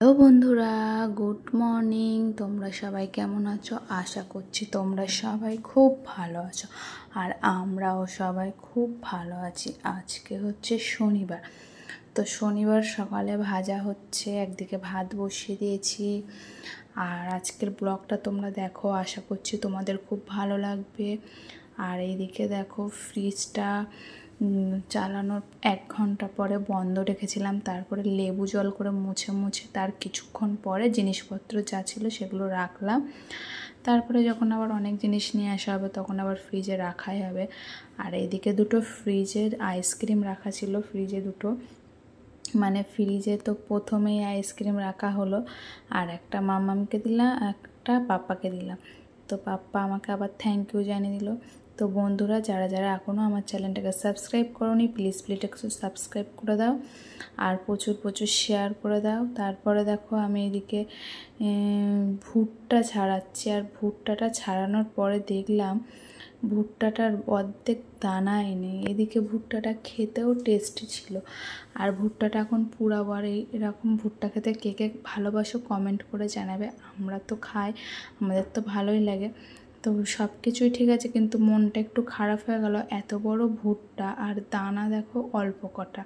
Hello বন্ধুরা, good morning. তোমরা সবাই কেমন আছো? আশা করছি তোমরা সবাই খুব ভালো আছো, আর আমরাও সবাই খুব ভালো আছি। আজকে হচ্ছে শনিবার, তো শনিবার সকালে ভাজা হচ্ছে, একদিকে ভাত বসিয়ে দিয়েছি। আর আজকের ব্লগটা তোমরা দেখো, আশা করছি তোমাদের খুব ভালো লাগবে। আর এইদিকে দেখো, ফ্রিজটা চালানোর 1 ঘন্টা পরে বন্ধ রেখেছিলাম, তারপরে লেবু জল করে মুছে তার কিছুক্ষণ পরে জিনিসপত্র যা ছিল সেগুলো রাখলাম। তারপরে যখন আবার অনেক জিনিস নিয়ে আসা হবে তখন আবার ফ্রিজে রাখাই হবে। আর এদিকে দুটো ফ্রিজের আইসক্রিম রাখা ছিল, ফ্রিজে দুটো, মানে ফ্রিজে তো প্রথমেই আইসক্রিম রাখা হলো, আর একটা মামামকে দিলাম, একটা পাপ্পাকে দিলাম। তো পাপ্পা আমাকে আবার থ্যাংক ইউ জানিয়ে দিল। তো বন্ধুরা, যারা যারা এখনও আমার চ্যানেলটাকে সাবস্ক্রাইব করোনি, প্লিজ একটু সাবস্ক্রাইব করে দাও, আর প্রচুর শেয়ার করে দাও। তারপরে দেখো, আমি এদিকে ভুট্টা ছাড়াচ্ছি, আর ভুট্টাটা ছাড়ানোর পরে দেখলাম ভুট্টাটার অর্ধেক দানাই নেই। এদিকে ভুট্টাটা খেতেও টেস্টি ছিল, আর ভুট্টাটা এখন পুরাবো। আর এরকম ভুট্টা খেতে কে কে ভালোবাসো কমেন্ট করে জানাবে। আমরা তো খাই, আমাদের তো ভালোই লাগে। তো সব কিছুই ঠিক আছে, কিন্তু মনটা একটু খারাপ হয়ে গেল, এত বড় ভুট্টা আর দানা দেখো অল্প কটা।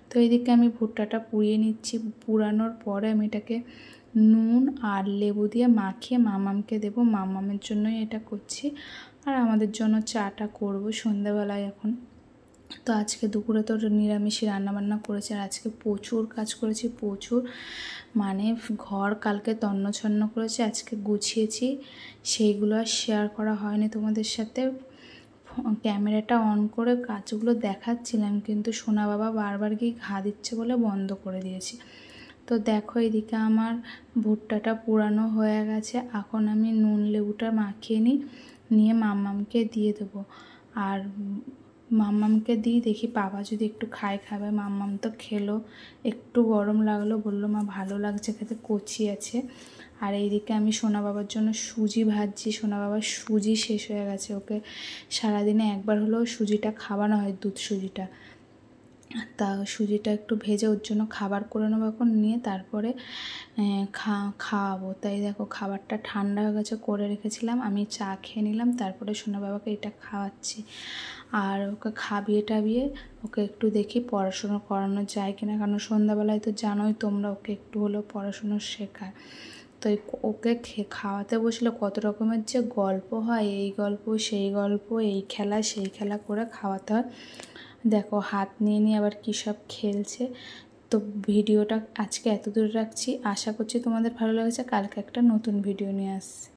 তো এদিকে আমি ভুট্টাটা পুড়িয়ে নিচ্ছি। পুরানোর পরে আমি এটাকে নুন আর লেবু দিয়ে মাখিয়ে মামামকে দেবো, মামামের জন্যই এটা করছি। আর আমাদের জন্য চাটা করব সন্ধ্যাবেলায় এখন। তো আজকে দুপুরে তো নিরামিষই রান্নাবান্না করেছি, আর আজকে প্রচুর কাজ করেছি, প্রচুর, মানে ঘর কালকে তন্নছন্ন করেছি, আজকে গুছিয়েছি, সেইগুলো আর শেয়ার করা হয়নি তোমাদের সাথে। ক্যামেরাটা অন করে কাজগুলো দেখাচ্ছিলাম, কিন্তু সোনা বাবা বারবার গিয়ে ঘা দিচ্ছে বলে বন্ধ করে দিয়েছি। তো দেখো, এদিকে আমার ভুট্টাটা পুরানো হয়ে গেছে। এখন আমি নুন লেবুটা মাখিয়ে নিয়ে মাম্মামকে দিয়ে দেবো। আর মাম্মামকে দিই, দেখি বাবা যদি একটু খাবে। মাম্মাম তো খেলো, একটু গরম লাগলো, বললো মা ভালো লাগছে খেতে, কচি আছে। আর এইদিকে আমি সোনা বাবার জন্য সুজি ভাজছি। সোনা বাবার সুজি শেষ হয়ে গেছে, ওকে সারাদিনে একবার হলেও সুজিটা খাওয়ানো হয়, দুধ সুজিটা। তা সুজিটা একটু ভেজে ওর জন্য খাবার করে নেবো এখন, নিয়ে তারপরে খাওয়াবো। তাই দেখো, খাবারটা ঠান্ডা হয়ে গেছে, করে রেখেছিলাম, আমি চা খেয়ে নিলাম, তারপরে সোনা বাবাকে এটা খাওয়াচ্ছি। আর ওকে খাবিয়ে টাবিয়ে ওকে একটু দেখি পড়াশুনো করানো যায় কিনা, কারণ সন্ধ্যাবেলায় তো জানোই তোমরা, ওকে একটু হলেও পড়াশুনো শেখায়। তো ওকে খাওয়াতে বসলে কত রকমের যে গল্প হয়, এই গল্প সেই গল্প, এই খেলা সেই খেলা করে খাওয়াতে হয়। দেখো, হাত নিয়ে আবার কী সব খেলছে। তো ভিডিওটা আজকে এত দূর রাখছি, আশা করছি তোমাদের ভালো লেগেছে। কালকে একটা নতুন ভিডিও নিয়ে আসছি।